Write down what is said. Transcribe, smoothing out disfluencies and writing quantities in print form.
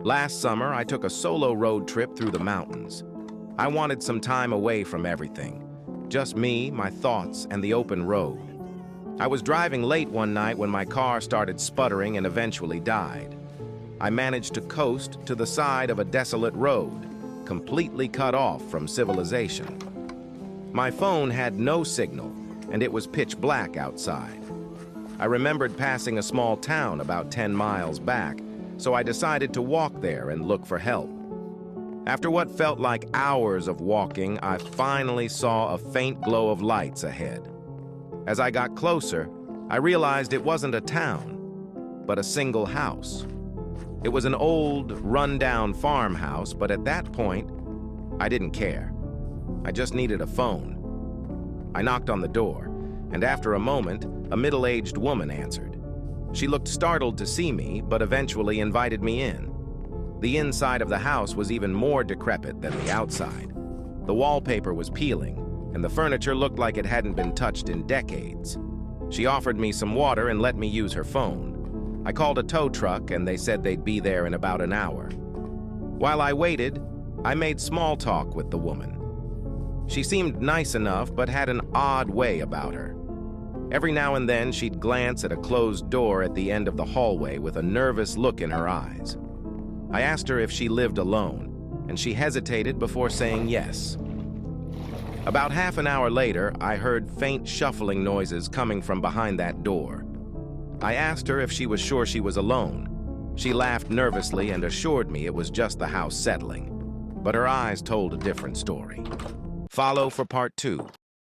Last summer, I took a solo road trip through the mountains. I wanted some time away from everything. Just me, my thoughts, and the open road. I was driving late one night when my car started sputtering and eventually died. I managed to coast to the side of a desolate road, completely cut off from civilization. My phone had no signal, and it was pitch black outside. I remembered passing a small town about 10 miles back, so I decided to walk there and look for help. After what felt like hours of walking, I finally saw a faint glow of lights ahead. As I got closer, I realized it wasn't a town, but a single house. It was an old, run-down farmhouse, but at that point, I didn't care. I just needed a phone. I knocked on the door, and after a moment, a middle-aged woman answered. She looked startled to see me, but eventually invited me in. The inside of the house was even more decrepit than the outside. The wallpaper was peeling, and the furniture looked like it hadn't been touched in decades. She offered me some water and let me use her phone. I called a tow truck, and they said they'd be there in about an hour. While I waited, I made small talk with the woman. She seemed nice enough, but had an odd way about her. Every now and then, she'd glance at a closed door at the end of the hallway with a nervous look in her eyes. I asked her if she lived alone, and she hesitated before saying yes. About half an hour later, I heard faint shuffling noises coming from behind that door. I asked her if she was sure she was alone. She laughed nervously and assured me it was just the house settling, but her eyes told a different story. Follow for part 2.